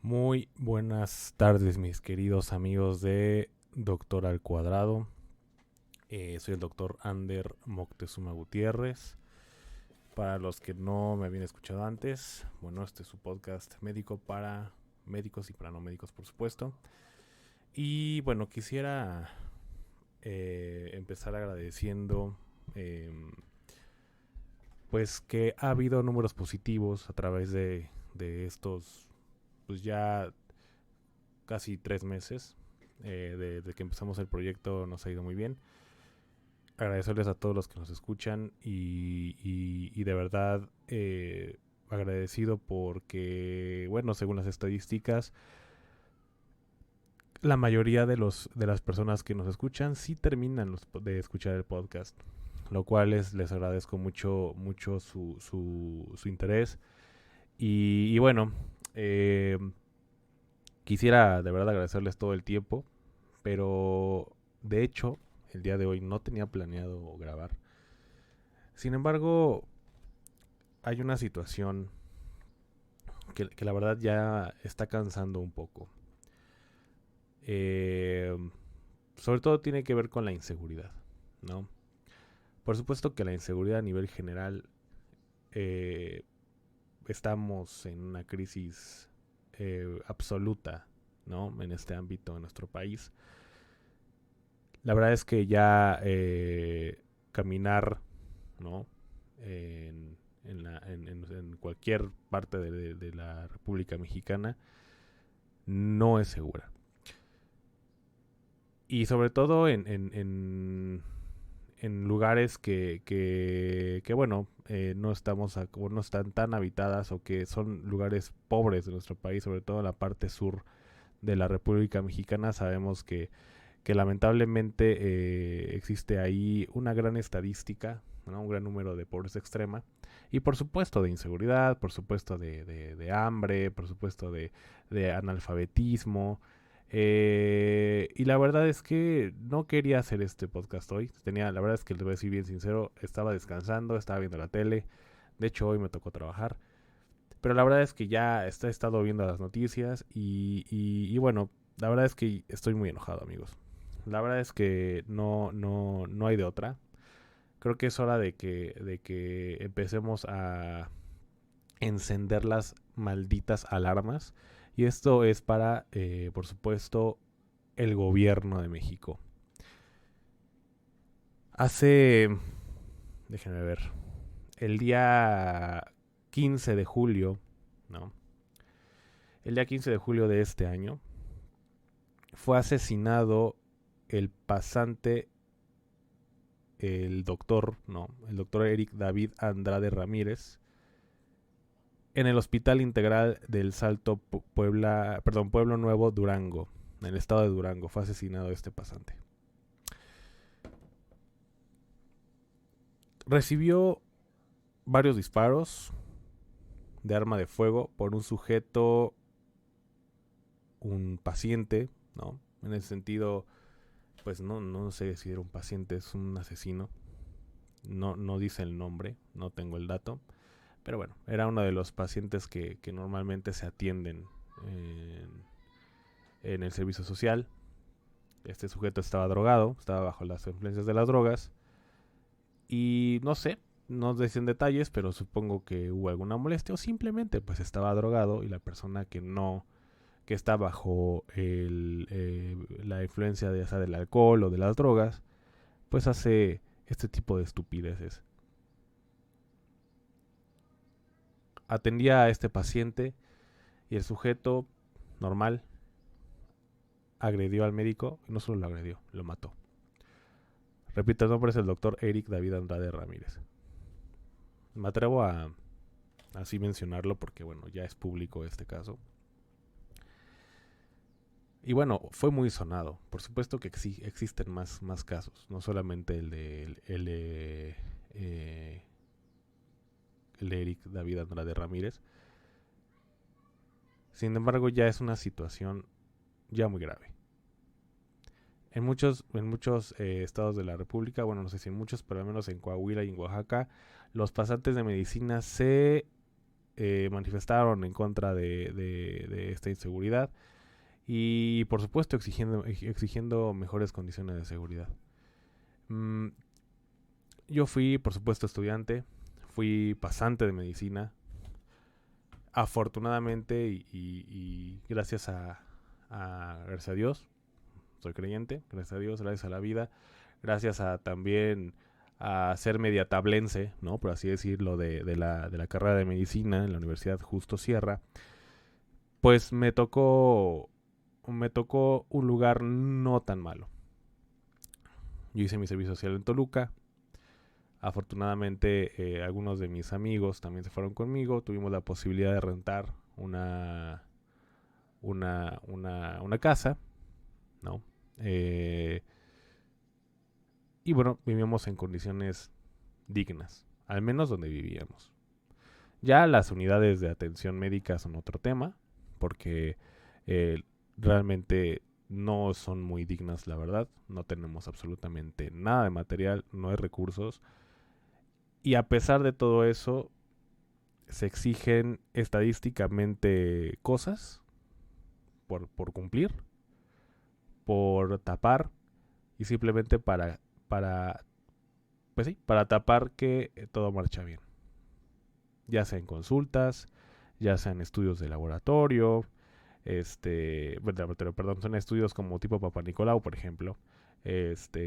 Muy buenas tardes, mis queridos amigos de Doctor al Cuadrado. Soy el doctor Ander Moctezuma Gutiérrez. Para los que no me habían escuchado antes, bueno, este es su podcast médico para médicos y para no médicos, por supuesto. Y bueno, quisiera empezar agradeciendo pues que ha habido números positivos a través de estos, pues ya casi 3 meses. Desde que empezamos el proyecto nos ha ido muy bien. Agradecerles a todos los que nos escuchan y de verdad agradecido porque, bueno, según las estadísticas, la mayoría de las personas que nos escuchan sí terminan de escuchar el podcast, lo cual les agradezco mucho su interés. Y bueno, eh, quisiera de verdad agradecerles todo el tiempo, pero de hecho el día de hoy no tenía planeado grabar. Sin embargo, hay una situación que la verdad ya está cansando un poco. Eh, Sobre todo tiene que ver con la inseguridad, ¿no? Por supuesto que la inseguridad a nivel general, eh, estamos en una crisis absoluta, ¿no? En este ámbito en nuestro país. La verdad es que ya caminar, ¿no? En cualquier parte de la República Mexicana no es segura. Y sobre todo en lugares que bueno, no están tan habitadas o que son lugares pobres de nuestro país, sobre todo en la parte sur de la República Mexicana. Sabemos que lamentablemente existe ahí una gran estadística, ¿no? Un gran número de pobreza extrema y por supuesto de inseguridad, por supuesto de hambre, por supuesto de analfabetismo. Y la verdad es que no quería hacer este podcast hoy. La verdad es que les voy a decir bien sincero, estaba descansando, estaba viendo la tele. De hecho, hoy me tocó trabajar. Pero la verdad es que ya he estado viendo las noticias y bueno, la verdad es que estoy muy enojado, amigos. La verdad es que no hay de otra. Creo que es hora de que empecemos a encender las malditas alarmas. Y esto es para, por supuesto, el gobierno de México. Hace, déjenme ver, el día 15 de julio, ¿no? El día 15 de julio de este año fue asesinado el pasante, el doctor, no, el doctor Eric David Andrade Ramírez, en el Hospital Integral del Salto Pueblo Nuevo, Durango, en el estado de Durango. Fue asesinado este pasante. Recibió varios disparos de arma de fuego por un sujeto, un paciente, ¿no? En ese sentido, pues no sé si era un paciente, es un asesino. No dice el nombre, no tengo el dato. Pero bueno, era uno de los pacientes que normalmente se atienden en el servicio social. Este sujeto estaba drogado, estaba bajo las influencias de las drogas. Y no sé, no dicen detalles, pero supongo que hubo alguna molestia o simplemente pues estaba drogado y la persona que está bajo la influencia de, ya sea del alcohol o de las drogas, pues hace este tipo de estupideces. Atendía a este paciente y el sujeto normal agredió al médico y no solo lo agredió, lo mató. Repito, el nombre es el doctor Eric David Andrade Ramírez. Me atrevo a así mencionarlo porque bueno, ya es público este caso. Y bueno, fue muy sonado. Por supuesto que existen más casos, no solamente el de Eric David Andrade Ramírez. Sin embargo, ya es una situación ya muy grave. En muchos estados de la República, bueno, no sé si en muchos, pero al menos en Coahuila y en Oaxaca, los pasantes de medicina se manifestaron en contra de esta inseguridad y por supuesto exigiendo mejores condiciones de seguridad. Mm, yo fui, por supuesto, estudiante, fui pasante de medicina. Afortunadamente y gracias gracias a Dios, soy creyente, gracias a Dios, gracias a la vida, gracias a también a ser mediatablense, ¿no? Por así decirlo, de la carrera de medicina en la Universidad Justo Sierra, pues me tocó un lugar no tan malo. Yo hice mi servicio social en Toluca. Afortunadamente, algunos de mis amigos también se fueron conmigo. Tuvimos la posibilidad de rentar una casa, ¿no? Y bueno, vivíamos en condiciones dignas, al menos donde vivíamos. Ya las unidades de atención médica son otro tema, porque eh, realmente no son muy dignas, la verdad. No tenemos absolutamente nada de material, no hay recursos. Y a pesar de todo eso, se exigen estadísticamente cosas por cumplir, por tapar y simplemente pues sí, para tapar que todo marcha bien. Ya sea en consultas, ya sea en estudios de laboratorio, perdón, son estudios como tipo Papa Nicolau, por ejemplo,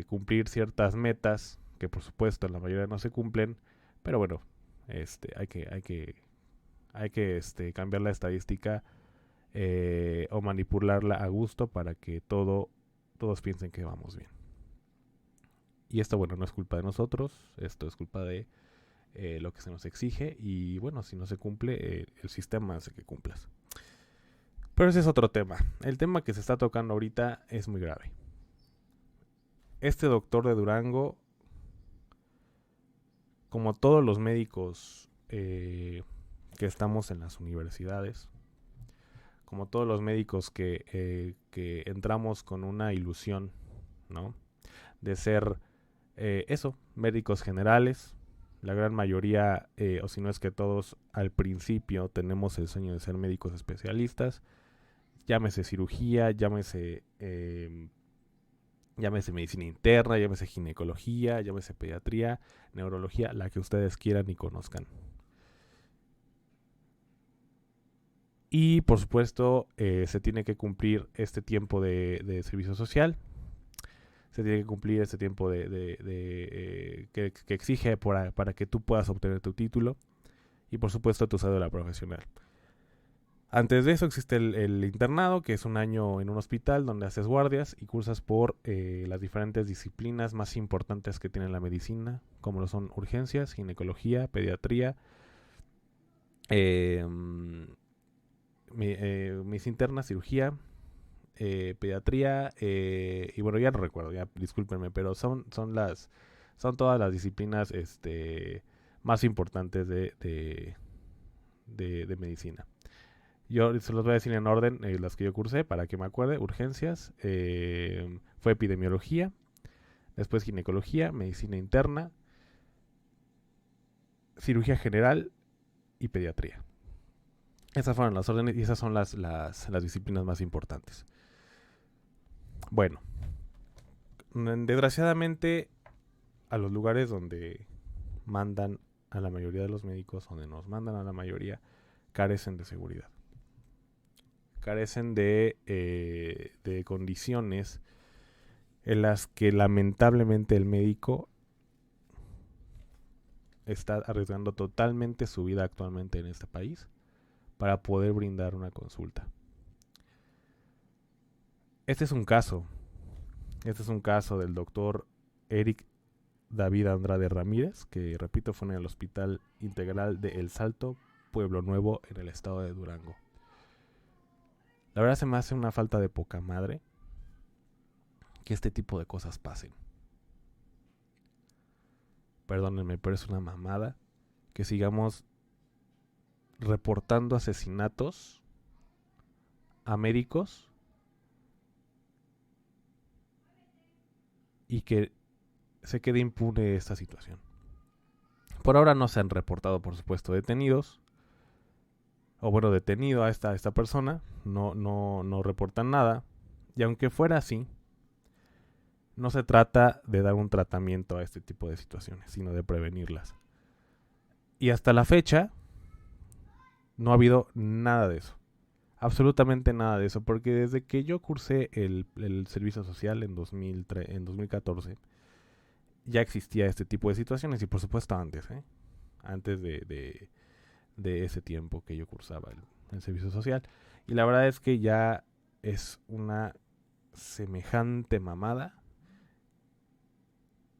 cumplir ciertas metas que por supuesto en la mayoría no se cumplen, pero bueno, hay que cambiar la estadística o manipularla a gusto para que todos piensen que vamos bien. Y esto, bueno, no es culpa de nosotros, esto es culpa de lo que se nos exige y bueno, si no se cumple, el sistema hace que cumplas. Pero ese es otro tema. El tema que se está tocando ahorita es muy grave. Este doctor de Durango, como todos los médicos que estamos en las universidades, como todos los médicos que entramos con una ilusión, ¿no? De ser médicos generales. La gran mayoría, o si no es que todos, al principio tenemos el sueño de ser médicos especialistas. Llámese cirugía, llámese medicina interna, llámese ginecología, llámese pediatría, neurología, la que ustedes quieran y conozcan. Y por supuesto, se tiene que cumplir este tiempo de servicio social. Se tiene que cumplir este tiempo que exige para que tú puedas obtener tu título. Y por supuesto, tu cédula profesional. Antes de eso existe el internado, que es un año en un hospital donde haces guardias y cursas por las diferentes disciplinas más importantes que tiene la medicina, como lo son urgencias, ginecología, pediatría, medicina interna, cirugía, pediatría, y bueno, ya no recuerdo, ya discúlpenme, pero son todas las disciplinas más importantes de medicina. Yo se los voy a decir en orden las que yo cursé para que me acuerde. Urgencias, fue epidemiología, después ginecología, medicina interna, cirugía general y pediatría. Esas fueron las órdenes y esas son las disciplinas más importantes. Bueno, desgraciadamente a los lugares donde mandan a la mayoría de los médicos, donde nos mandan a la mayoría, carecen de seguridad. Carecen de condiciones en las que lamentablemente el médico está arriesgando totalmente su vida actualmente en este país para poder brindar una consulta. Este es un caso del doctor Eric David Andrade Ramírez, que repito fue en el Hospital Integral de El Salto, Pueblo Nuevo, en el estado de Durango. La verdad se me hace una falta de poca madre que este tipo de cosas pasen. Perdónenme, pero es una mamada que sigamos reportando asesinatos a médicos y que se quede impune esta situación. Por ahora no se han reportado, por supuesto, detenidos, o bueno, detenido a esta persona, no reportan nada. Y aunque fuera así, no se trata de dar un tratamiento a este tipo de situaciones, sino de prevenirlas. Y hasta la fecha no ha habido nada de eso. Absolutamente nada de eso, porque desde que yo cursé el servicio social en 2014, ya existía este tipo de situaciones y por supuesto antes, ¿eh? Antes de ese tiempo que yo cursaba el servicio social. Y la verdad es que ya es una semejante mamada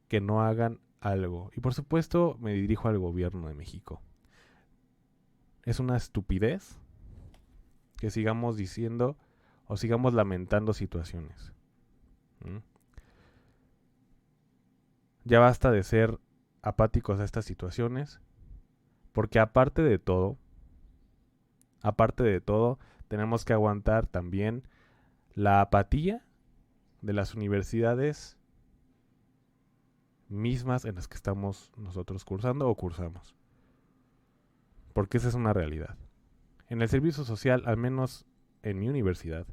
que no hagan algo. Y por supuesto me dirijo al gobierno de México. Es una estupidez que sigamos diciendo o sigamos lamentando situaciones. ¿Mm? Ya basta de ser apáticos a estas situaciones, porque aparte de todo, tenemos que aguantar también la apatía de las universidades mismas en las que estamos nosotros cursando o cursamos. Porque esa es una realidad. En el servicio social, al menos en mi universidad,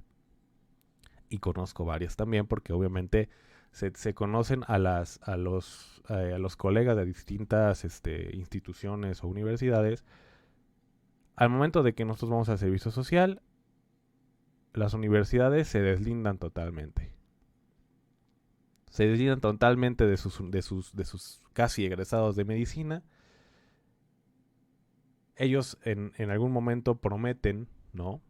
y conozco varias también, porque obviamente se conocen a los colegas de distintas instituciones o universidades. Al momento de que nosotros vamos al servicio social, las universidades se deslindan totalmente. Se deslindan totalmente de sus casi egresados de medicina. Ellos en algún momento prometen, ¿no?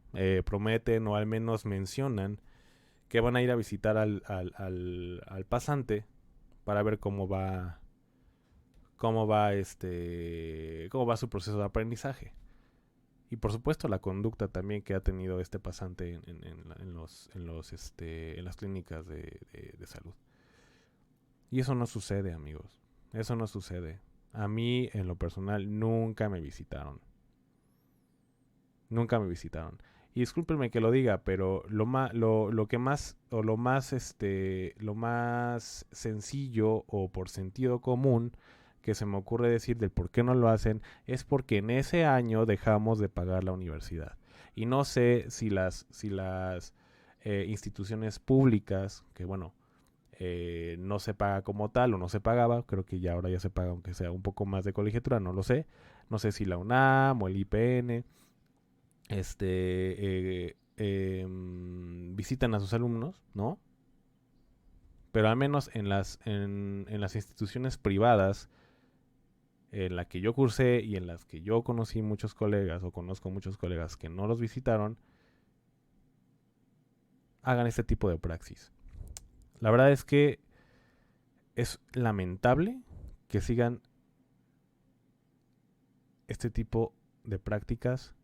Prometen o al menos mencionan que van a ir a visitar al pasante para ver cómo va su proceso de aprendizaje. Y por supuesto la conducta también que ha tenido este pasante en las clínicas de salud. Y eso no sucede, amigos. Eso no sucede. A mí, en lo personal, nunca me visitaron. Nunca me visitaron. Y discúlpenme que lo diga, pero lo que más, o lo más sencillo o por sentido común que se me ocurre decir del por qué no lo hacen es porque en ese año dejamos de pagar la universidad. Y no sé si las instituciones públicas, que bueno, no se paga como tal o no se pagaba, creo que ya ahora ya se paga aunque sea un poco más de colegiatura, no lo sé. No sé si la UNAM o el IPN visitan a sus alumnos, ¿no? Pero al menos en las instituciones privadas en las que yo cursé y en las que yo conocí muchos colegas o conozco muchos colegas que no los visitaron, hagan este tipo de praxis. La verdad es que es lamentable que sigan este tipo de prácticas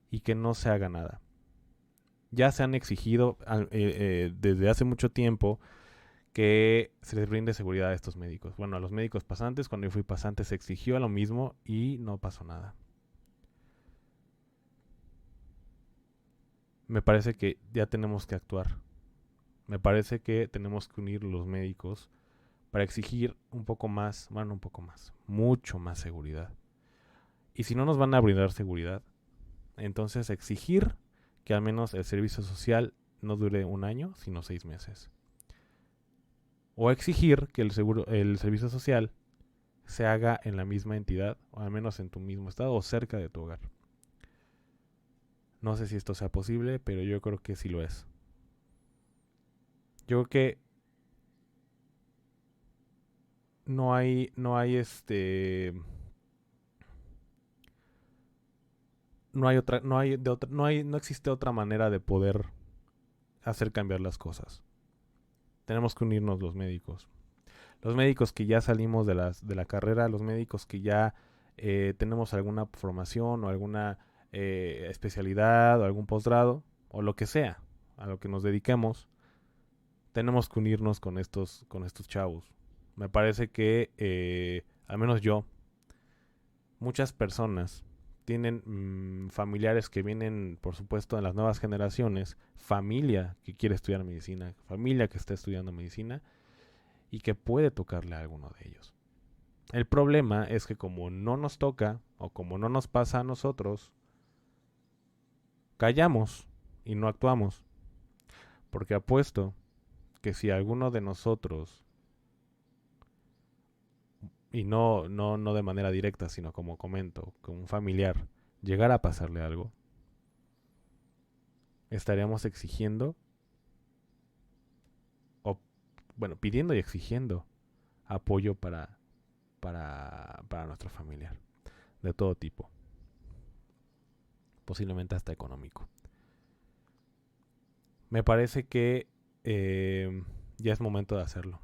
y que no se haga nada. Ya se han exigido desde hace mucho tiempo que se les brinde seguridad a estos médicos. Bueno, a los médicos pasantes, cuando yo fui pasante se exigió lo mismo y no pasó nada. Me parece que ya tenemos que actuar. Me parece que tenemos que unir los médicos para exigir un poco más, bueno, un poco más, mucho más seguridad. Y si no nos van a brindar seguridad, entonces exigir que al menos el servicio social no dure un año, sino 6 meses. O exigir que el servicio social se haga en la misma entidad, o al menos en tu mismo estado o cerca de tu hogar. No sé si esto sea posible, pero yo creo que sí lo es. Yo creo que no existe otra manera de poder hacer cambiar las cosas. Tenemos que unirnos los médicos. Los médicos que ya salimos de la carrera, los médicos que ya tenemos alguna formación o alguna especialidad o algún posgrado o lo que sea a lo que nos dediquemos, tenemos que unirnos con estos chavos. Me parece que, al menos yo, muchas personas tienen familiares que vienen, por supuesto, en las nuevas generaciones, familia que quiere estudiar medicina, familia que está estudiando medicina y que puede tocarle a alguno de ellos. El problema es que como no nos toca o como no nos pasa a nosotros, callamos y no actuamos. Porque apuesto que si alguno de nosotros, y no de manera directa, sino como comento, con un familiar, llegara a pasarle algo, estaríamos exigiendo, o bueno, pidiendo y exigiendo apoyo para nuestro familiar, de todo tipo, posiblemente hasta económico. Me parece que ya es momento de hacerlo.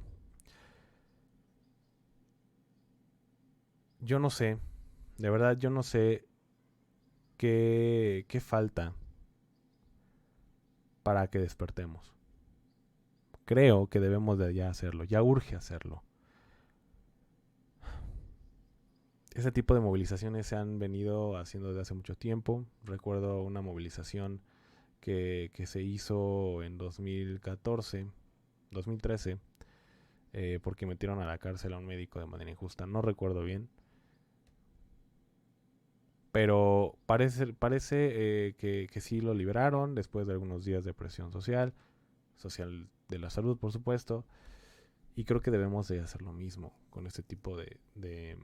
Yo no sé, de verdad yo no sé qué falta para que despertemos. Creo que debemos de ya hacerlo, ya urge hacerlo. Ese tipo de movilizaciones se han venido haciendo desde hace mucho tiempo. Recuerdo una movilización que se hizo en 2014, 2013, porque metieron a la cárcel a un médico de manera injusta. No recuerdo bien. Pero parece que sí lo liberaron después de algunos días de presión social de la salud, por supuesto. Y creo que debemos de hacer lo mismo con este tipo de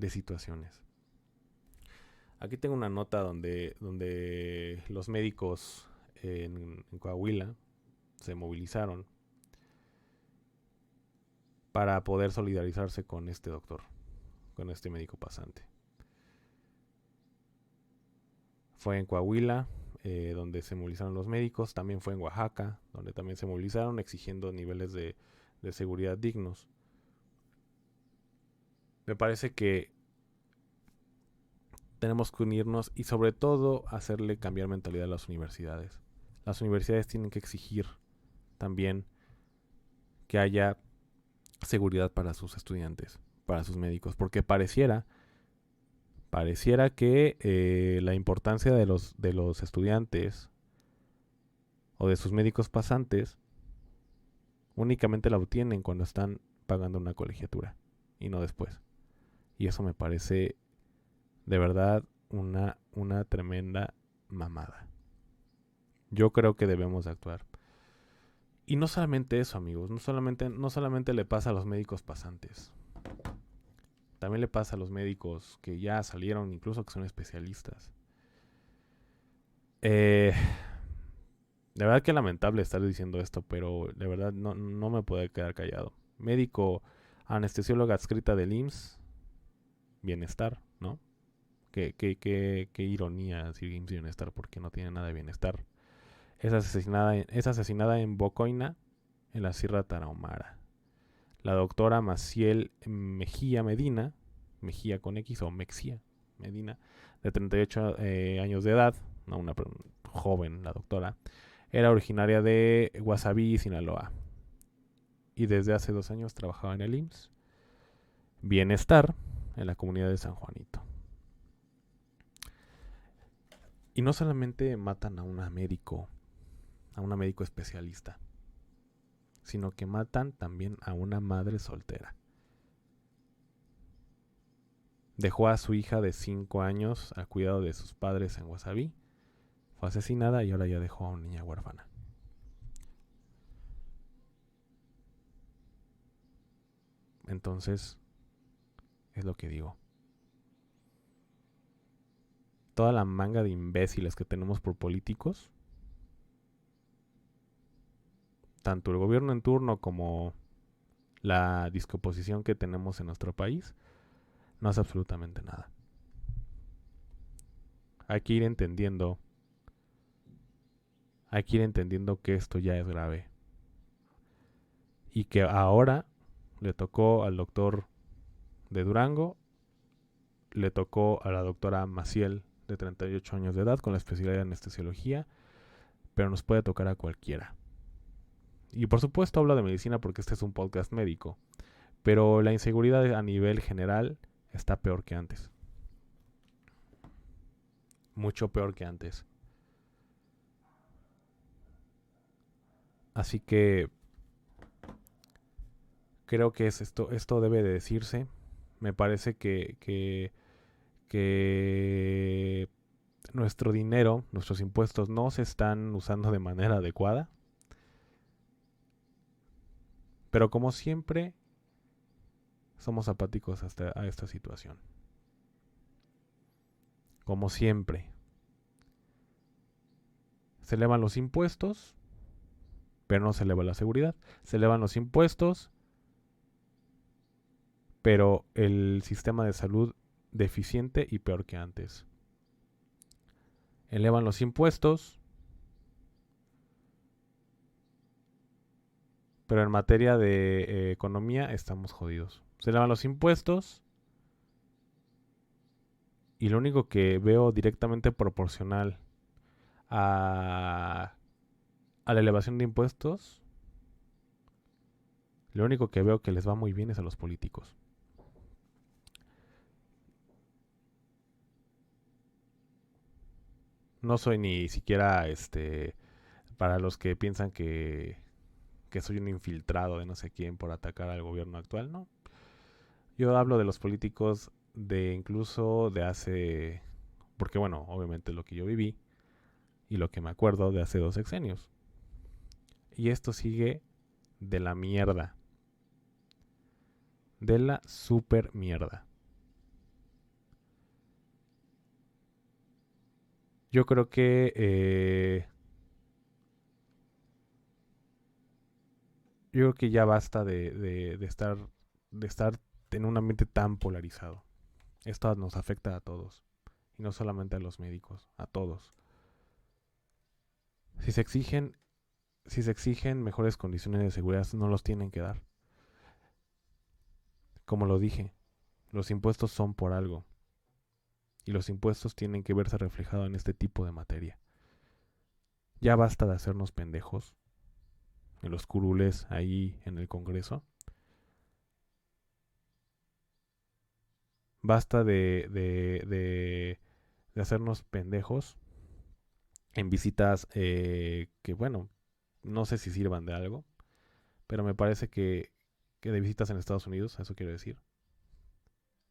situaciones. Aquí tengo una nota donde los médicos en Coahuila se movilizaron para poder solidarizarse con este doctor, con este médico pasante. Fue en Coahuila, donde se movilizaron los médicos. También fue en Oaxaca, donde también se movilizaron exigiendo niveles de seguridad dignos. Me parece que tenemos que unirnos y sobre todo hacerle cambiar mentalidad a las universidades. Las universidades tienen que exigir también que haya seguridad para sus estudiantes, para sus médicos, porque pareciera que la importancia de los estudiantes o de sus médicos pasantes únicamente la obtienen cuando están pagando una colegiatura y no después. Y eso me parece de verdad una tremenda mamada. Yo creo que debemos de actuar. Y no solamente eso, amigos, no solamente le pasa a los médicos pasantes. También le pasa a los médicos que ya salieron, incluso que son especialistas. De verdad que lamentable estar diciendo esto, pero de verdad no me puedo quedar callado. Médico anestesióloga adscrita del IMSS, bienestar, ¿no? Qué ironía decir IMSS bienestar porque no tiene nada de bienestar. Es asesinada en Bocoina, en la Sierra Tarahumara. La doctora Maciel Mejía Medina, Mejía con X o Mexía Medina, de 38 años de edad, no una joven la doctora, era originaria de Guasabí, Sinaloa. Y desde hace 2 años trabajaba en el IMSS Bienestar, en la comunidad de San Juanito. Y no solamente matan a una médico especialista, sino que matan también a una madre soltera. Dejó a su hija de 5 años al cuidado de sus padres en Guasabí. Fue asesinada y ahora ya dejó a una niña huérfana. Entonces, es lo que digo. Toda la manga de imbéciles que tenemos por políticos, tanto el gobierno en turno como la discomposición que tenemos en nuestro país, no hace absolutamente nada. Hay que ir entendiendo que esto ya es grave. Y que ahora le tocó al doctor de Durango, le tocó a la doctora Maciel de 38 años de edad con la especialidad de anestesiología, pero nos puede tocar a cualquiera. Y por supuesto hablo de medicina porque este es un podcast médico, pero la inseguridad a nivel general está peor que antes. Mucho peor que antes. Así que creo que esto debe de decirse. Me parece que nuestro dinero, nuestros impuestos no se están usando de manera adecuada. Pero como siempre, somos apáticos a esta situación. Como siempre. Se elevan los impuestos, pero no se eleva la seguridad. Se elevan los impuestos, pero el sistema de salud deficiente y peor que antes. Elevan los impuestos, pero en materia de economía estamos jodidos. Se elevan los impuestos y lo único que veo directamente proporcional a la elevación de impuestos, lo único que veo que les va muy bien es a los políticos. No soy ni siquiera para los que piensan que soy un infiltrado de no sé quién por atacar al gobierno actual, no. Yo hablo de los políticos de incluso de hace, porque bueno, obviamente lo que yo viví y lo que me acuerdo de hace 2 sexenios. Y esto sigue de la mierda. De la super mierda. Yo creo que ya basta de estar en un ambiente tan polarizado. Esto nos afecta a todos. Y no solamente a los médicos, a todos. Si se exigen, si se exigen mejores condiciones de seguridad, no los tienen que dar. Como lo dije, los impuestos son por algo. Y los impuestos tienen que verse reflejados en este tipo de materia. Ya basta de hacernos pendejos en los curules ahí en el Congreso. Basta de hacernos pendejos en visitas que, bueno, no sé si sirvan de algo, pero me parece que de visitas en Estados Unidos, eso quiero decir,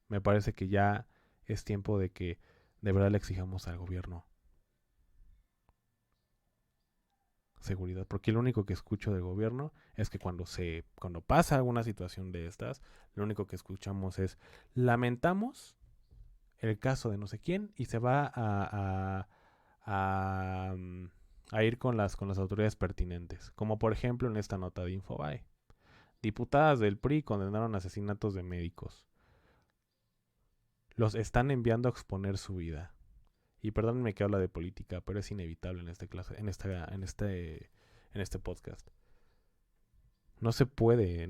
me parece que ya es tiempo de que de verdad le exijamos al gobierno seguridad, porque lo único que escucho del gobierno es que cuando pasa alguna situación de estas, lo único que escuchamos es lamentamos el caso de no sé quién y se va a ir con las autoridades pertinentes, como por ejemplo en esta nota de Infobae. Diputadas del PRI condenaron asesinatos de médicos. Los están enviando a exponer su vida. Y perdónenme que habla de política, pero es inevitable en este podcast. No se puede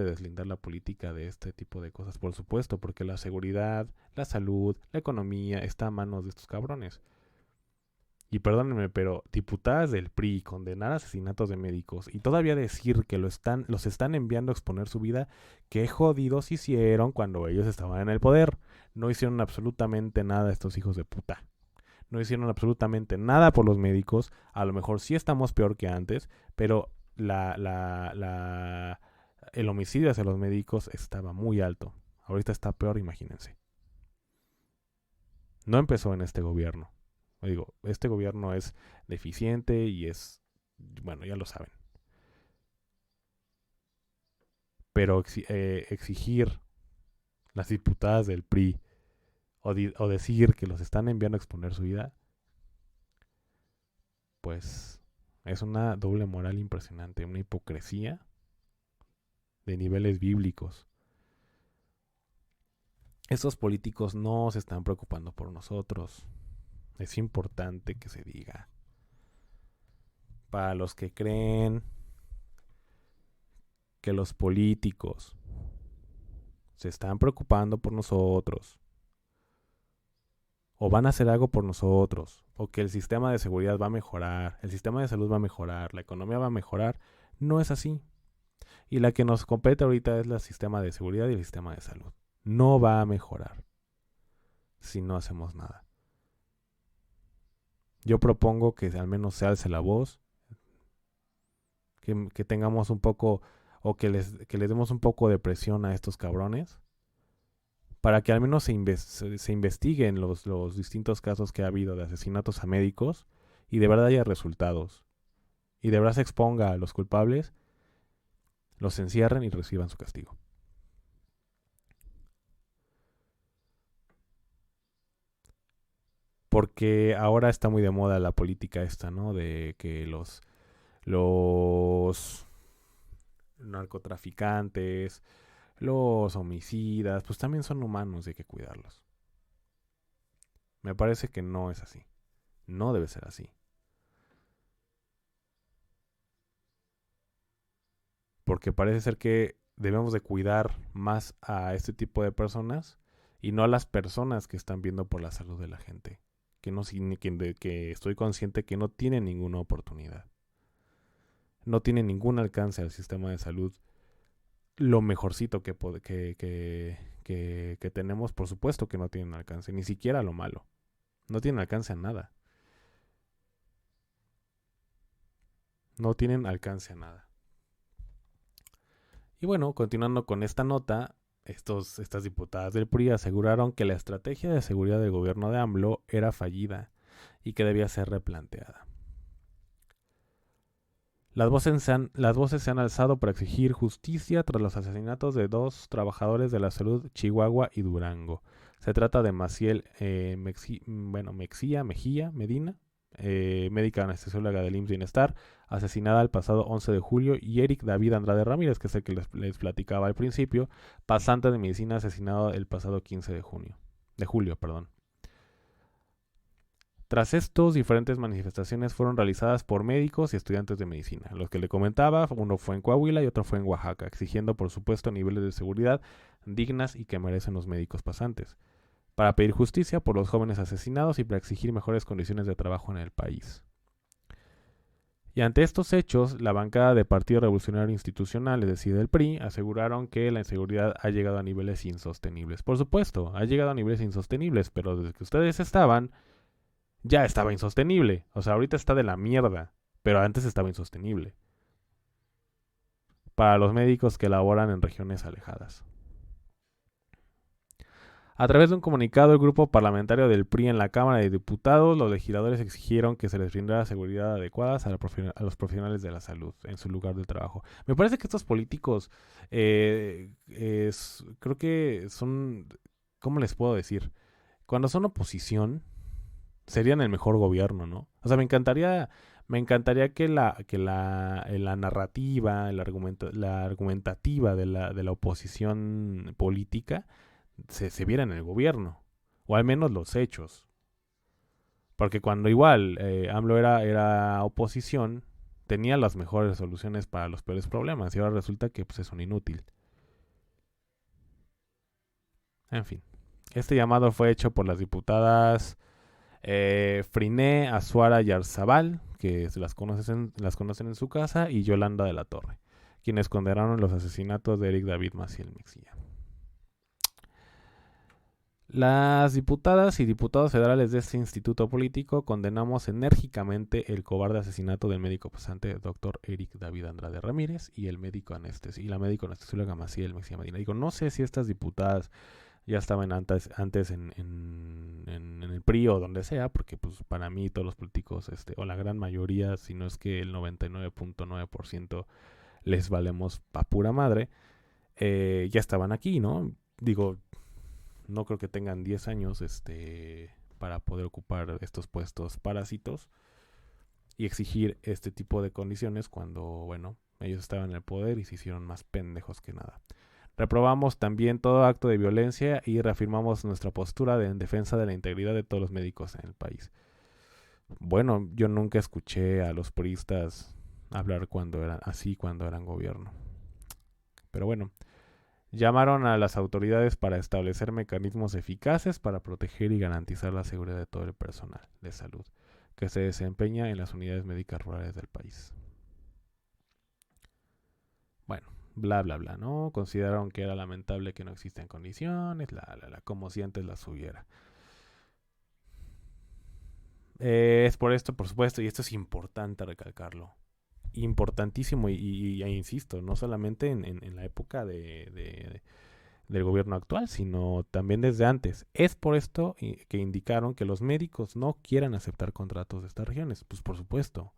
deslindar la política de este tipo de cosas, por supuesto, porque la seguridad, la salud, la economía está a manos de estos cabrones. Y perdónenme, pero diputadas del PRI condenar asesinatos de médicos y todavía decir que los están enviando a exponer su vida, qué jodidos hicieron cuando ellos estaban en el poder. No hicieron absolutamente nada estos hijos de puta. No hicieron absolutamente nada por los médicos. A lo mejor sí estamos peor que antes, pero el homicidio hacia los médicos estaba muy alto. Ahorita está peor, imagínense. No empezó en este gobierno. Digo, este gobierno es deficiente y es, bueno, ya lo saben. Pero exigir las diputadas del PRI o decir que los están enviando a exponer su vida, pues es una doble moral impresionante, una hipocresía de niveles bíblicos. Esos políticos no se están preocupando por nosotros. Es importante que se diga. Para los que creen que los políticos se están preocupando por nosotros, o van a hacer algo por nosotros, o que el sistema de seguridad va a mejorar, el sistema de salud va a mejorar, la economía va a mejorar, no es así. Y la que nos compete ahorita es el sistema de seguridad y el sistema de salud. No va a mejorar si no hacemos nada. Yo propongo que al menos se alce la voz, que tengamos un poco, o que les demos un poco de presión a estos cabrones para que al menos se investiguen los distintos casos que ha habido de asesinatos a médicos y de verdad haya resultados. Y de verdad se exponga a los culpables, los encierren y reciban su castigo. Porque ahora está muy de moda la política esta, ¿no? De que los narcotraficantes, los homicidas, pues también son humanos y hay que cuidarlos. Me parece que no es así. No debe ser así. Porque parece ser que debemos de cuidar más a este tipo de personas y no a las personas que están viendo por la salud de la gente. Que, no, que estoy consciente que no tienen ninguna oportunidad. No tienen ningún alcance al sistema de salud. Lo mejorcito que tenemos, por supuesto que no tienen alcance. Ni siquiera lo malo. No tienen alcance a nada. No tienen alcance a nada. Y bueno, continuando con esta nota, estas diputadas del PRI aseguraron que la estrategia de seguridad del gobierno de AMLO era fallida y que debía ser replanteada. Las voces se han alzado para exigir justicia tras los asesinatos de 2 trabajadores de la salud Chihuahua y Durango. Se trata de Maciel Mejía Medina, médica anestesióloga del IMSS Bienestar, asesinada el pasado 11 de julio, y Eric David Andrade Ramírez, que es el que les platicaba al principio, pasante de medicina, asesinado el pasado 15 de julio. Tras estos, diferentes manifestaciones fueron realizadas por médicos y estudiantes de medicina. Los que le comentaba, uno fue en Coahuila y otro fue en Oaxaca, exigiendo por supuesto niveles de seguridad dignas y que merecen los médicos pasantes, para pedir justicia por los jóvenes asesinados y para exigir mejores condiciones de trabajo en el país. Y ante estos hechos, la bancada del Partido Revolucionario Institucional, es decir, del PRI, aseguraron que la inseguridad ha llegado a niveles insostenibles. Por supuesto, ha llegado a niveles insostenibles, pero desde que ustedes estaban, ya estaba insostenible. O sea, ahorita está de la mierda, pero antes estaba insostenible. Para los médicos que laboran en regiones alejadas. A través de un comunicado, el grupo parlamentario del PRI en la Cámara de Diputados, los legisladores exigieron que se les brindara seguridad adecuada a los profesionales de la salud en su lugar de trabajo. Me parece que estos políticos, creo que son, ¿cómo les puedo decir? Cuando son oposición, serían el mejor gobierno, ¿no? O sea, me encantaría que la narrativa, la argumentativa de la oposición política se viera en el gobierno, o al menos los hechos. Porque cuando igual AMLO era oposición, tenía las mejores soluciones para los peores problemas, y ahora resulta que pues, es un inútil. En fin, este llamado fue hecho por las diputadas Friné, Azuara y Arzabal, que las conocen en su casa, y Yolanda de la Torre, quienes condenaron los asesinatos de Eric David Maciel Mexía. Las diputadas y diputados federales de este instituto político condenamos enérgicamente el cobarde asesinato del médico pasante Dr. Eric David Andrade Ramírez y la médico anestesióloga Maciel Mexía Medina. Digo, no sé si estas diputadas ya estaban antes en el PRI o donde sea, porque pues para mí todos los políticos, o la gran mayoría, si no es que el 99.9% les valemos pa' pura madre, ya estaban aquí, ¿no? Digo, no creo que tengan 10 años para poder ocupar estos puestos parásitos y exigir este tipo de condiciones cuando, bueno, ellos estaban en el poder y se hicieron más pendejos que nada. Reprobamos también todo acto de violencia y reafirmamos nuestra postura en defensa de la integridad de todos los médicos en el país. Bueno, yo nunca escuché a los puristas hablar cuando eran gobierno. Pero bueno, llamaron a las autoridades para establecer mecanismos eficaces para proteger y garantizar la seguridad de todo el personal de salud que se desempeña en las unidades médicas rurales del país. Bueno, bla bla bla, ¿no? Consideraron que era lamentable que no existan condiciones, como si antes las hubiera. Es por esto, por supuesto, y esto es importante recalcarlo. Importantísimo, y insisto, no solamente en la época del gobierno actual, sino también desde antes. Es por esto que indicaron que los médicos no quieran aceptar contratos de estas regiones. Pues por supuesto,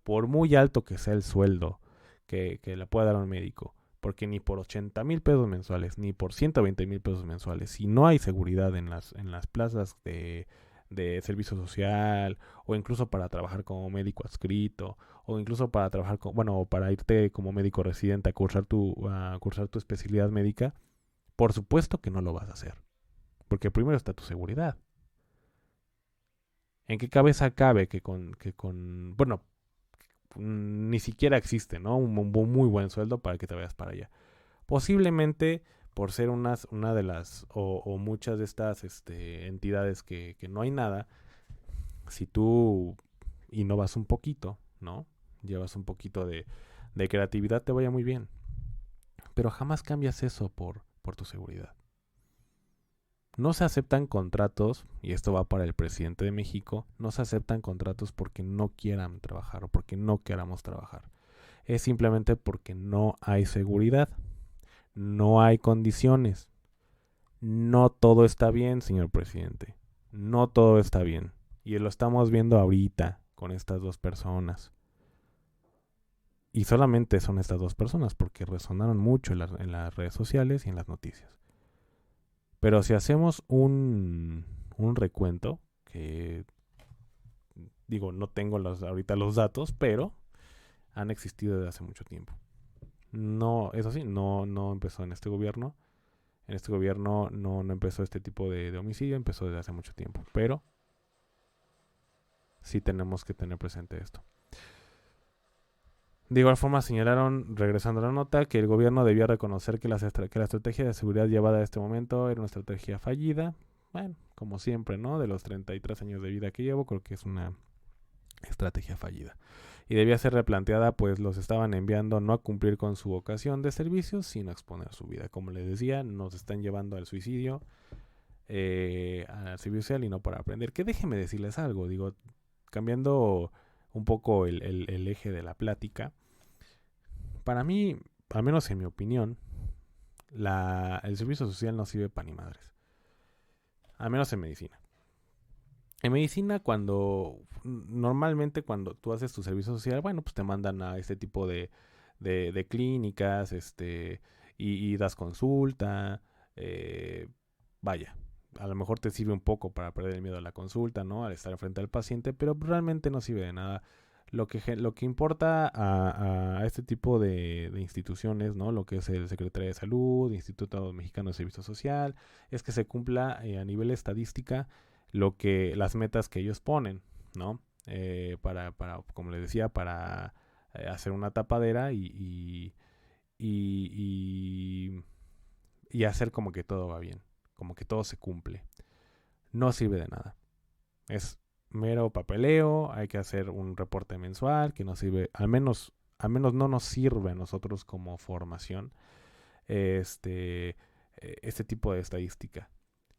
por muy alto que sea el sueldo que le pueda dar a un médico, porque ni por 80,000 pesos mensuales, ni por 120,000 pesos mensuales, si no hay seguridad en las plazas de servicio social, o incluso para trabajar como médico adscrito, o incluso para trabajar bueno, para irte como médico residente a cursar tu especialidad médica, por supuesto que no lo vas a hacer, porque primero está tu seguridad. ¿En qué cabeza cabe bueno, ni siquiera existe, ¿no? Un muy buen sueldo para que te vayas para allá. Posiblemente por ser una de las o muchas de estas entidades que no hay nada, si tú innovas un poquito, ¿no? Llevas un poquito de creatividad, te vaya muy bien. Pero jamás cambias eso por tu seguridad. No se aceptan contratos, y esto va para el presidente de México, no se aceptan contratos porque no quieran trabajar o porque no queramos trabajar. Es simplemente porque no hay seguridad, no hay condiciones. No todo está bien, señor presidente. No todo está bien. Y lo estamos viendo ahorita con estas dos personas. Y solamente son estas dos personas porque resonaron mucho en las redes sociales y en las noticias. Pero si hacemos un recuento, que digo, no tengo ahorita los datos, pero han existido desde hace mucho tiempo. No, eso sí, no empezó en este gobierno. En este gobierno no empezó este tipo de homicidio, empezó desde hace mucho tiempo. Pero sí tenemos que tener presente esto. De igual forma señalaron, regresando a la nota, que el gobierno debía reconocer que la estrategia de seguridad llevada a este momento era una estrategia fallida. Bueno, como siempre, ¿no? De los 33 años de vida que llevo, creo que es una estrategia fallida. Y debía ser replanteada, pues los estaban enviando no a cumplir con su vocación de servicio, sino a exponer su vida. Como les decía, nos están llevando al suicidio, al servicio social y no para aprender. Que déjenme decirles algo, digo, cambiando un poco el eje de la plática. Para mí, al menos en mi opinión, el servicio social no sirve para ni madres. Al menos en medicina. En medicina, normalmente cuando tú haces tu servicio social, bueno, pues te mandan a este tipo de clínicas, y das consulta, vaya, a lo mejor te sirve un poco para perder el miedo a la consulta, ¿no? Al estar frente al paciente, pero realmente no sirve de nada. Lo que importa a este tipo de instituciones, ¿no? Lo que es el Secretaría de Salud, Instituto Mexicano de Servicio Social, es que se cumpla a nivel estadística las metas que ellos ponen, ¿no? Como les decía, para hacer una tapadera y, y hacer como que todo va bien, como que todo se cumple. No sirve de nada. Es mero papeleo, hay que hacer un reporte mensual que nos sirve, al menos no nos sirve a nosotros como formación este tipo de estadística.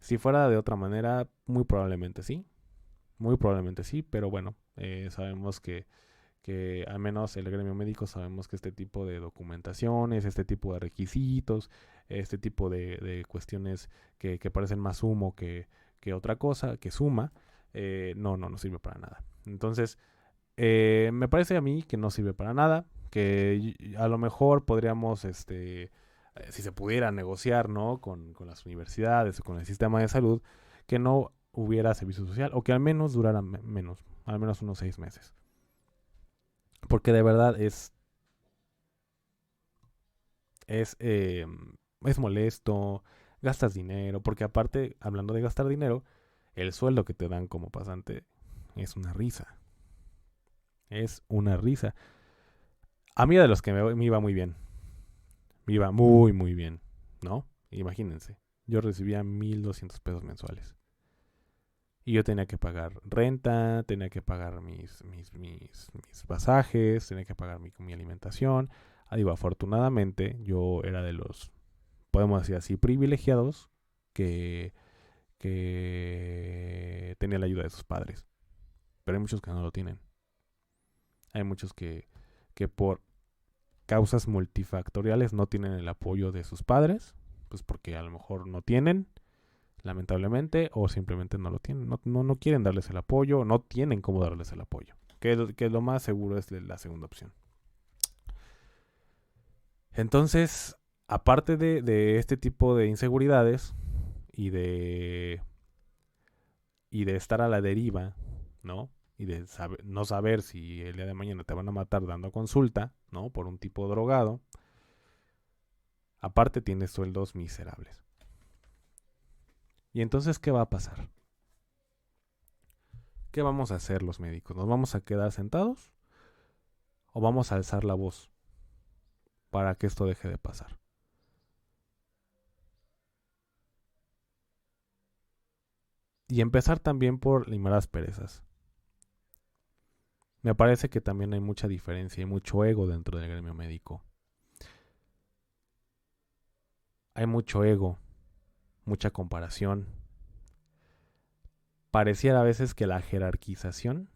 Si fuera de otra manera, muy probablemente sí, pero bueno, sabemos que al menos el gremio médico sabemos que este tipo de documentaciones, este tipo de requisitos, este tipo de cuestiones que parecen más humo que otra cosa, que suma, no sirve para nada. Entonces, me parece a mí que no sirve para nada, que a lo mejor podríamos, si se pudiera negociar, ¿no? Con las universidades o con el sistema de salud, que no hubiera servicio social o que al menos durara menos, al menos unos 6 meses. Porque de verdad es, eh, es molesto, gastas dinero, porque aparte, hablando de gastar dinero, el sueldo que te dan como pasante es una risa. Es una risa. A mí de los que me iba muy bien. Me iba muy, muy bien, ¿no? Imagínense. Yo recibía 1,200 pesos mensuales. Y yo tenía que pagar renta, tenía que pagar mis pasajes, tenía que pagar mi alimentación. Digo, afortunadamente yo era de los, podemos decir así, privilegiados que, que tenía la ayuda de sus padres. Pero hay muchos que no lo tienen. Hay muchos que por causas multifactoriales no tienen el apoyo de sus padres, Pues porque a lo mejor no tienen, lamentablemente, o simplemente no lo tienen. No quieren darles el apoyo, no tienen cómo darles el apoyo. Que lo más seguro es la segunda opción. Entonces, aparte de este tipo de inseguridades y de estar a la deriva, ¿no? Y de no saber si el día de mañana te van a matar dando consulta, ¿no? Por un tipo drogado. Aparte tienes sueldos miserables. ¿Y entonces qué va a pasar? ¿Qué vamos a hacer los médicos? ¿Nos vamos a quedar sentados? ¿O vamos a alzar la voz para que esto deje de pasar? Y empezar también por limar las perezas. Me parece que también hay mucha diferencia y mucho ego dentro del gremio médico. Hay mucho ego, mucha comparación. Pareciera a veces que la jerarquización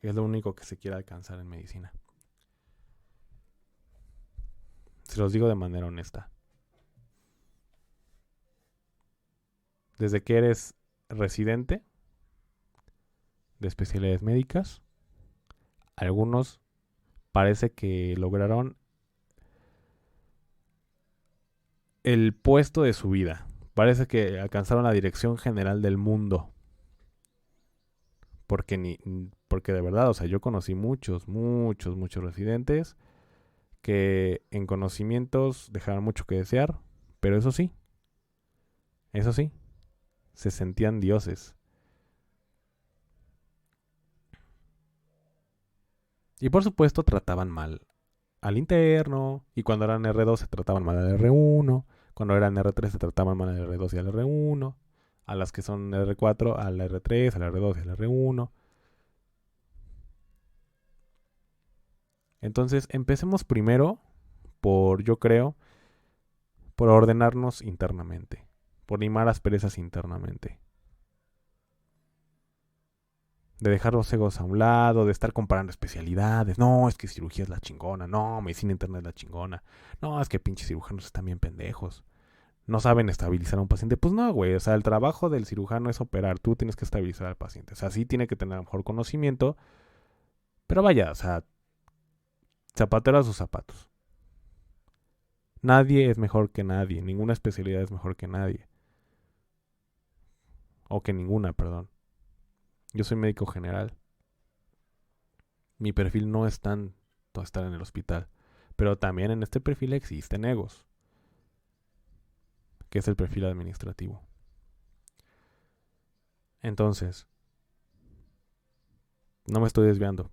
es lo único que se quiere alcanzar en medicina. Se los digo de manera honesta. Desde que eres residente de especialidades médicas, algunos parece que lograron el puesto de su vida. Parece que alcanzaron la dirección general del mundo. Porque de verdad, o sea, yo conocí muchos residentes que en conocimientos dejaron mucho que desear, pero eso sí, se sentían dioses. Y por supuesto trataban mal al interno, y cuando eran R2 se trataban mal al R1, cuando eran R3 se trataban mal al R2 y al R1, a las que son R4 al R3, al R2 y al R1. Entonces empecemos primero yo creo, por ordenarnos internamente, por limar asperezas internamente. De dejar los egos a un lado, de estar comparando especialidades. No, es que cirugía es la chingona. No, medicina interna es la chingona. No, es que pinches cirujanos están bien pendejos. No saben estabilizar a un paciente. Pues no, güey. O sea, el trabajo del cirujano es operar. Tú tienes que estabilizar al paciente. O sea, sí tiene que tener mejor conocimiento. Pero vaya, o sea, zapatero a sus zapatos. Nadie es mejor que nadie. Ninguna especialidad es mejor que nadie. O que ninguna, perdón. Yo soy médico general. Mi perfil no es tanto estar en el hospital. Pero también en este perfil existen egos, que es el perfil administrativo. Entonces, no me estoy desviando.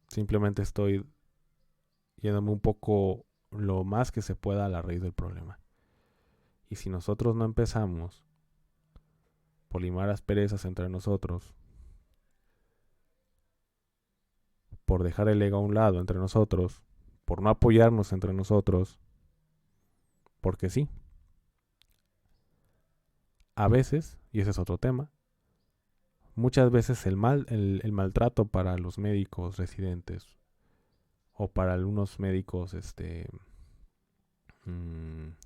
Simplemente estoy yéndome un poco lo más que se pueda a la raíz del problema. Y si nosotros no empezamos por limar asperezas entre nosotros, por dejar el ego a un lado entre nosotros, por no apoyarnos entre nosotros, porque sí, a veces, y ese es otro tema, muchas veces el maltrato para los médicos residentes o para algunos médicos en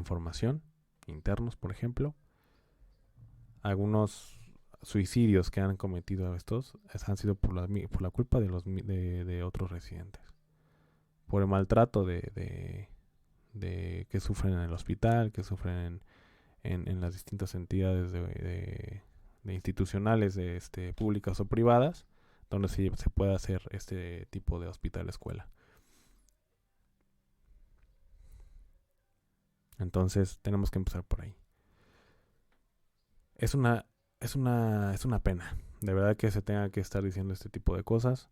formación, internos, por ejemplo, algunos suicidios que han cometido estos han sido por la culpa de otros residentes, por el maltrato de que sufren en el hospital, que sufren en las distintas entidades de institucionales públicas o privadas, donde se puede hacer este tipo de hospital escuela. Entonces tenemos que empezar por ahí. Es una, es una pena, de verdad, que se tenga que estar diciendo este tipo de cosas.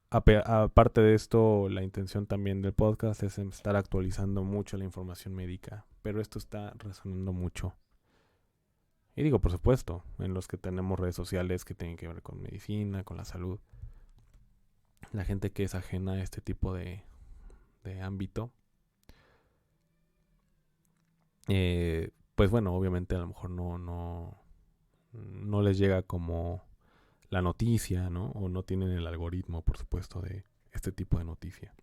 Aparte de esto, la intención también del podcast es estar actualizando mucho la información médica, pero esto está resonando mucho. Y digo, por supuesto, en los que tenemos redes sociales que tienen que ver con medicina, con la salud, la gente que es ajena a este tipo de ámbito, pues bueno, obviamente a lo mejor no les llega como la noticia, ¿no? O no tienen el algoritmo, por supuesto, de este tipo de noticia.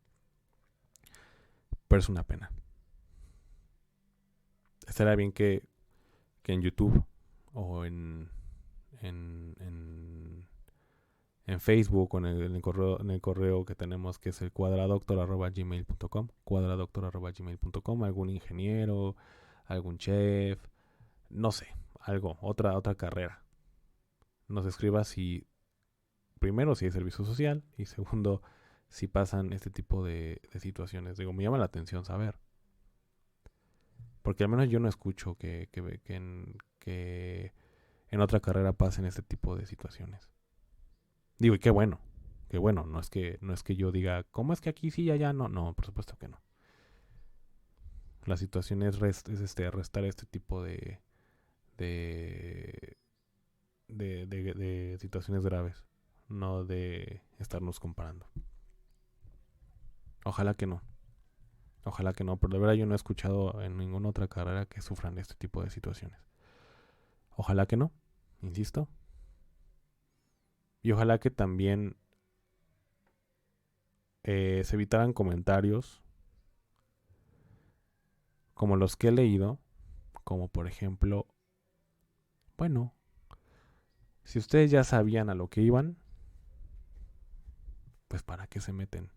Pero es una pena. estaría bien que en YouTube o en Facebook o en el correo que tenemos, que es el cuadradoctor@gmail.com, cuadradoctor@gmail.com, algún ingeniero, algún chef, no sé, algo, otra carrera, nos escriba si, primero, si hay servicio social, y segundo, si pasan este tipo de situaciones. Digo, me llama la atención saber, porque al menos yo no escucho que en otra carrera pasen este tipo de situaciones. Digo, y qué bueno, no es que yo diga, ¿cómo es que aquí sí y allá no? No, por supuesto que no. La situación es restar este tipo de, de situaciones graves, no de estarnos comparando. Ojalá que no, ojalá que no, pero de verdad yo no he escuchado en ninguna otra carrera que sufran este tipo de situaciones. Ojalá que no, insisto, y ojalá que también se evitaran comentarios como los que he leído, como por ejemplo, bueno, si ustedes ya sabían a lo que iban, pues para qué se meten.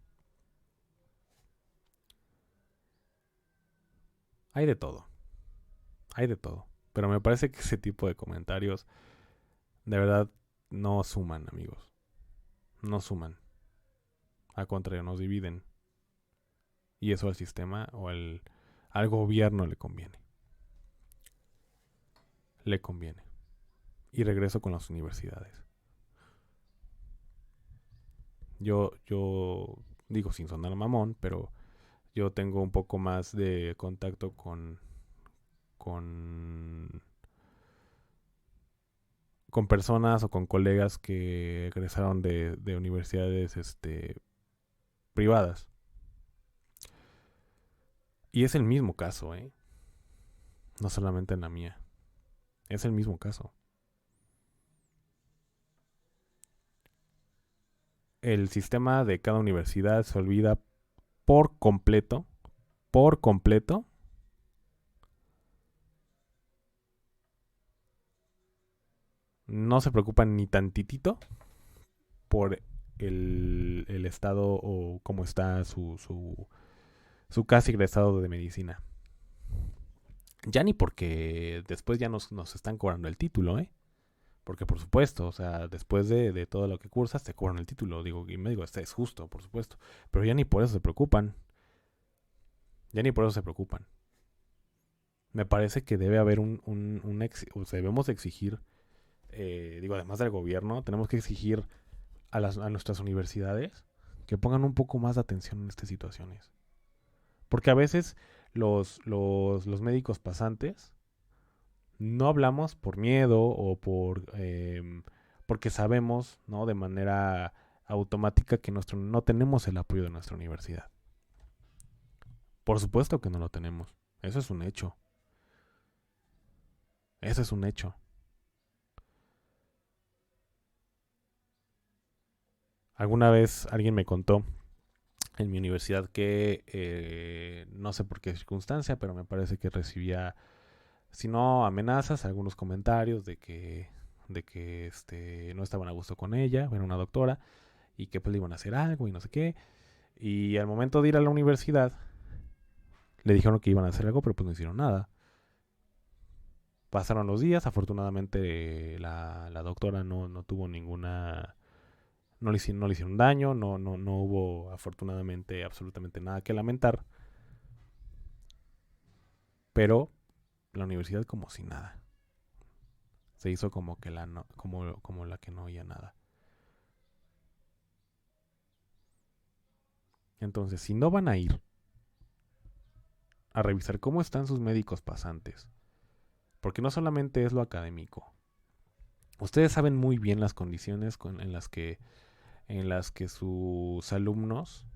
Hay de todo, hay de todo. Pero me parece que ese tipo de comentarios de verdad no suman, amigos. No suman. Al contrario, nos dividen. Y eso al sistema o al gobierno le conviene. Le conviene. Y regreso con las universidades. Yo digo sin sonar mamón, pero yo tengo un poco más de contacto con, con personas o con colegas que egresaron de universidades privadas. Y es el mismo caso, ¿eh? No solamente en la mía. Es el mismo caso. El sistema de cada universidad se olvida por completo, no se preocupan ni tantitito por el estado o cómo está su casi egresado de medicina. Ya ni porque después ya nos están cobrando el título, ¿eh? Porque por supuesto, o sea, después de todo lo que cursas, te cobran el título. Digo, y me digo, este es justo, por supuesto. Pero ya ni por eso se preocupan. Ya ni por eso se preocupan. Me parece que debe haber o sea, debemos exigir, digo, además del gobierno, tenemos que exigir a nuestras universidades que pongan un poco más de atención en estas situaciones. Porque a veces los médicos pasantes no hablamos por miedo o porque sabemos, ¿no? De manera automática que no tenemos el apoyo de nuestra universidad. Por supuesto que no lo tenemos. Eso es un hecho. Eso es un hecho. Alguna vez alguien me contó en mi universidad que no sé por qué circunstancia, pero me parece que recibía, si no amenazas, algunos comentarios de que no estaban a gusto con ella, era una doctora, y que pues le iban a hacer algo y no sé qué. Y al momento de ir a la universidad, le dijeron que iban a hacer algo, pero pues no hicieron nada. Pasaron los días, afortunadamente la doctora no tuvo ninguna, no le hicieron daño, no hubo afortunadamente absolutamente nada que lamentar, pero la universidad como si nada. Se hizo como que como la que no oía nada. Entonces, si no van a ir a revisar cómo están sus médicos pasantes, porque no solamente es lo académico. Ustedes saben muy bien las condiciones en las que sus alumnos,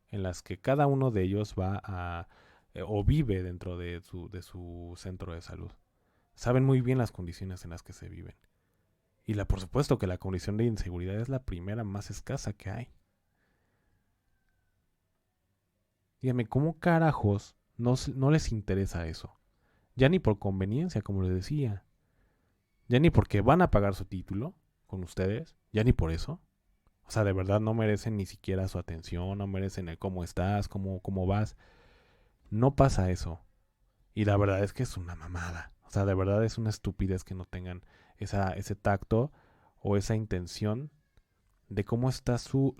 en las que cada uno de ellos va o vive dentro de su centro de salud. Saben muy bien las condiciones en las que se viven. Y por supuesto que la condición de inseguridad es la primera más escasa que hay. Dígame, ¿cómo carajos No les interesa eso. Ya ni por conveniencia, como les decía. Ya ni porque van a pagar su título con ustedes. Ya ni por eso. O sea, de verdad no merecen ni siquiera su atención. No merecen el cómo estás, cómo vas. No pasa eso. Y la verdad es que es una mamada. O sea, de verdad es una estupidez que no tengan ese tacto o esa intención de cómo está su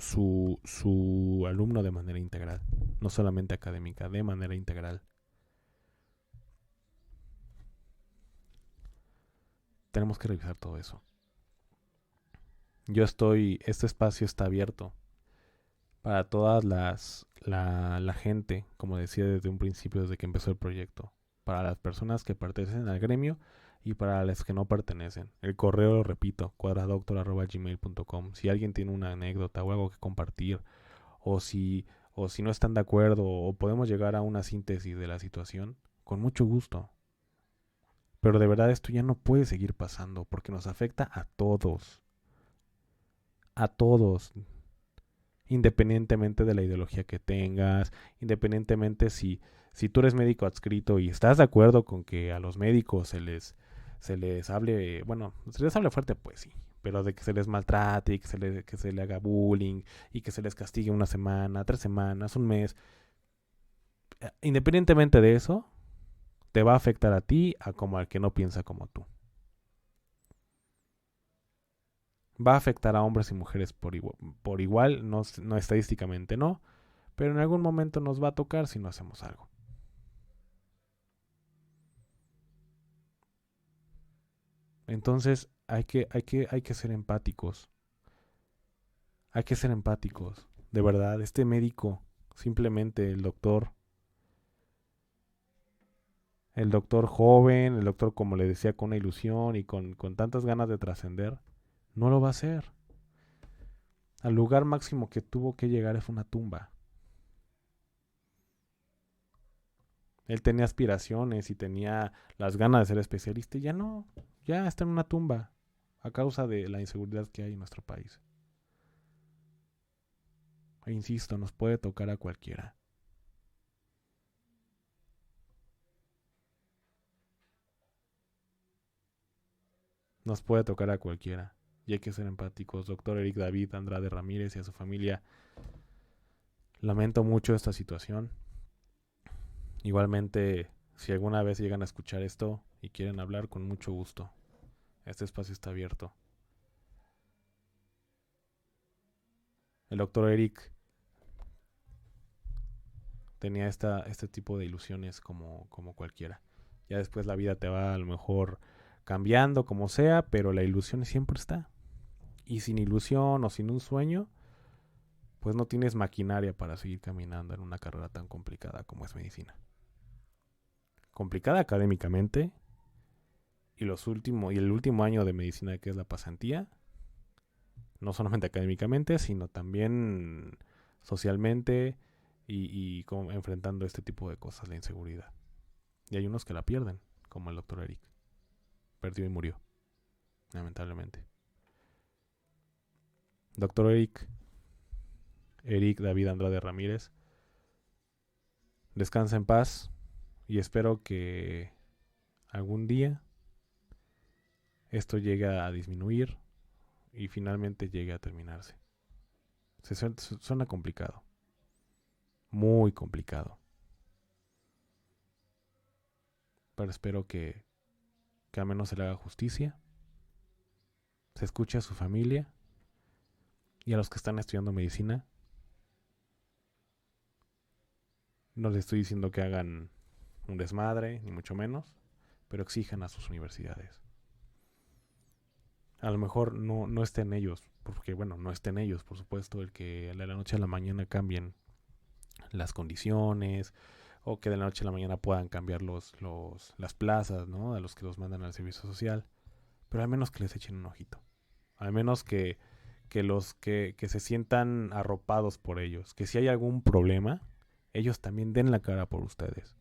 alumno de manera integral. No solamente académica, de manera integral. Tenemos que revisar todo eso. Este espacio está abierto para todas la gente, como decía desde un principio, desde que empezó el proyecto, para las personas que pertenecen al gremio y para las que no pertenecen. El correo, lo repito, cuadradoctor@gmail.com. Si alguien tiene una anécdota o algo que compartir, o si, o si no están de acuerdo, o podemos llegar a una síntesis de la situación, con mucho gusto. Pero de verdad esto ya no puede seguir pasando porque nos afecta a todos. A todos. Independientemente de la ideología que tengas, independientemente si tú eres médico adscrito y estás de acuerdo con que a los médicos se les hable, bueno, se les hable fuerte, pues sí, pero de que se les maltrate y que se le haga bullying y que se les castigue una semana, 3 semanas, un mes, independientemente de eso, te va a afectar a ti a como al que no piensa como tú. Va a afectar a hombres y mujeres por igual no, no estadísticamente no, pero en algún momento nos va a tocar si no hacemos algo. Entonces hay que ser empáticos. Hay que ser empáticos. De verdad, este médico, simplemente el doctor joven, el doctor, como le decía, con una ilusión y con tantas ganas de trascender, no lo va a hacer. Al lugar máximo que tuvo que llegar es una tumba. Él tenía aspiraciones y tenía las ganas de ser especialista y ya no, ya está en una tumba a causa de la inseguridad que hay en nuestro país. E insisto, nos puede tocar a cualquiera. Nos puede tocar a cualquiera. Y hay que ser empáticos. Doctor Eric David Andrade Ramírez y a su familia, lamento mucho esta situación. Igualmente, si alguna vez llegan a escuchar esto y quieren hablar, con mucho gusto. Este espacio está abierto. El doctor Eric tenía este tipo de ilusiones como cualquiera. Ya después la vida te va a lo mejor cambiando como sea, pero la ilusión siempre está. Y sin ilusión o sin un sueño, pues no tienes maquinaria para seguir caminando en una carrera tan complicada como es medicina. Complicada académicamente y el último año de medicina, que es la pasantía, no solamente académicamente, sino también socialmente y como enfrentando este tipo de cosas, la inseguridad. Y hay unos que la pierden, como el doctor Eric. Perdió y murió, lamentablemente. Doctor Eric David Andrade Ramírez, descansa en paz y espero que algún día esto llegue a disminuir y finalmente llegue a terminarse. Suena complicado, muy complicado, pero espero que al menos se le haga justicia, se escuche a su familia y a los que están estudiando medicina. No les estoy diciendo que hagan un desmadre, ni mucho menos, pero exijan a sus universidades. A lo mejor no estén ellos, porque bueno, no estén ellos, por supuesto, el que de la noche a la mañana cambien las condiciones o que de la noche a la mañana puedan cambiar las plazas, ¿no? A los que los mandan al servicio social, pero al menos que les echen un ojito, al menos que se sientan arropados por ellos, que si hay algún problema, ellos también den la cara por ustedes.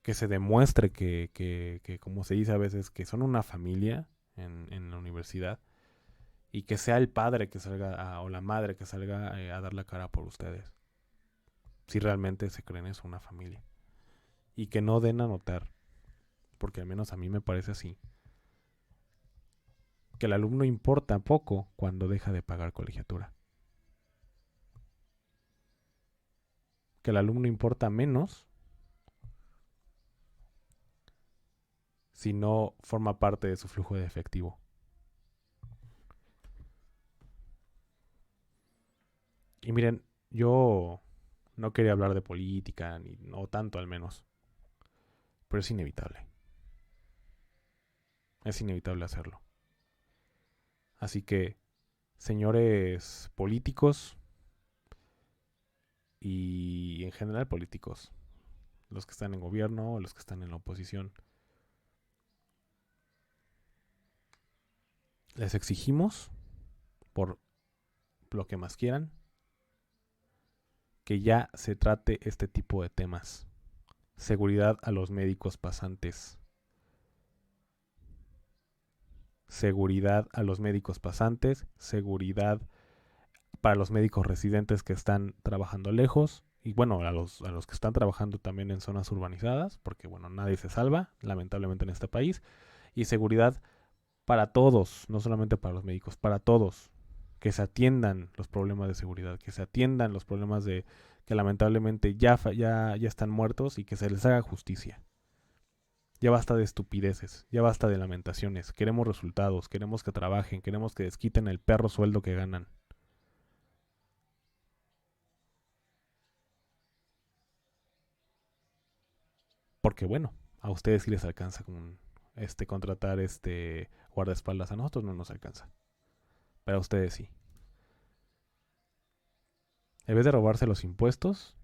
Que se demuestre como se dice a veces, que son una familia en la universidad y que sea el padre que salga o la madre que salga a dar la cara por ustedes. si realmente se creen eso, una familia. Y que no den a notar, porque al menos a mí me parece así, que el alumno importa poco cuando deja de pagar colegiatura. Que el alumno importa menos si no forma parte de su flujo de efectivo. Y miren, yo no quería hablar de política, ni no tanto al menos, pero es inevitable. Es inevitable hacerlo. Así que, señores políticos y en general políticos, los que están en gobierno o los que están en la oposición, les exigimos, por lo que más quieran, que ya se trate este tipo de temas. Seguridad a los médicos pasantes. Seguridad a los médicos pasantes. Seguridad para los médicos residentes que están trabajando lejos. Y bueno, a los que están trabajando también en zonas urbanizadas. Porque bueno, nadie se salva, lamentablemente en este país. Y seguridad para todos, no solamente para los médicos, para todos. Que se atiendan los problemas de seguridad, que se atiendan los problemas de que lamentablemente ya están muertos y que se les haga justicia. Ya basta de estupideces, ya basta de lamentaciones. Queremos resultados, queremos que trabajen, queremos que desquiten el perro sueldo que ganan. Porque bueno, a ustedes sí les alcanza con contratar guardaespaldas, a nosotros no nos alcanza. Pero a ustedes sí. En vez de robarse los impuestos,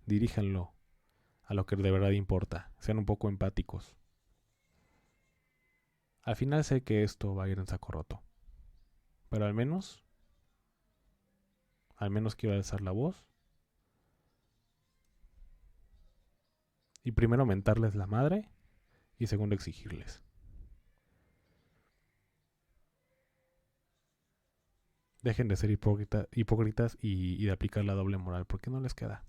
diríjanlo a lo que de verdad importa. Sean un poco empáticos. Al final sé que esto va a ir en saco roto. Pero al menos quiero alzar la voz. Y primero mentarles la madre y segundo exigirles. Dejen de ser hipócritas y de aplicar la doble moral, porque no les queda.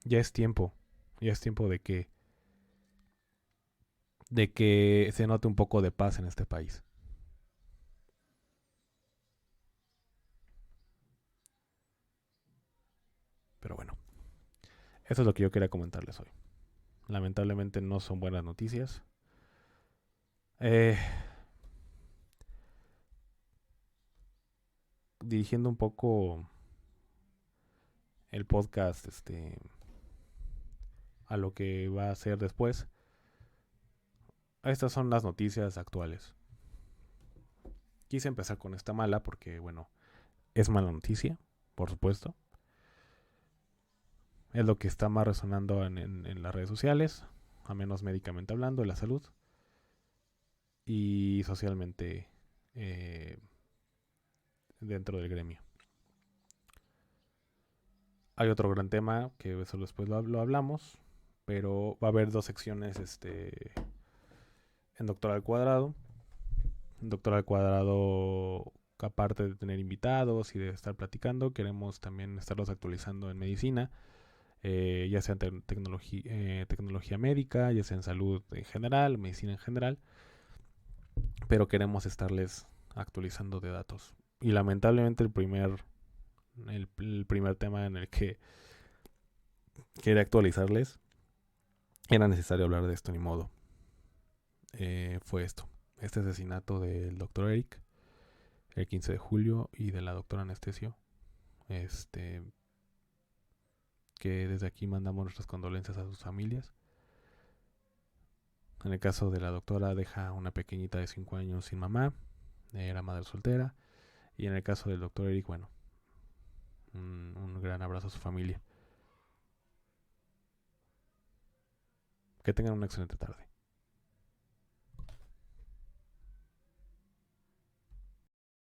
Ya es tiempo, ya es tiempo de que se note un poco de paz en este país. Pero bueno, eso es lo que yo quería comentarles hoy. Lamentablemente no son buenas noticias. Eh, Dirigiendo un poco el podcast a lo que va a ser después. Estas son las noticias actuales. Quise empezar con esta mala porque, bueno, es mala noticia, por supuesto. Es lo que está más resonando en las redes sociales, a menos médicamente hablando, de la salud. Y socialmente dentro del gremio. Hay otro gran tema que eso después lo hablamos, pero va a haber dos secciones en Doctor al Cuadrado. En Doctor al Cuadrado, aparte de tener invitados y de estar platicando, queremos también estarlos actualizando en medicina, ya sea en tecnología médica, ya sea en salud en general, medicina en general, pero queremos estarles actualizando de datos. Y lamentablemente el primer tema en el que quería actualizarles, era necesario hablar de esto, ni modo. Fue este asesinato del doctor Eric, el 15 de julio, y de la doctora Anestesio. Que desde aquí mandamos nuestras condolencias a sus familias. En el caso de la doctora, deja una pequeñita de 5 años sin mamá, era madre soltera. Y en el caso del doctor Eric, bueno, un gran abrazo a su familia. Que tengan una excelente tarde.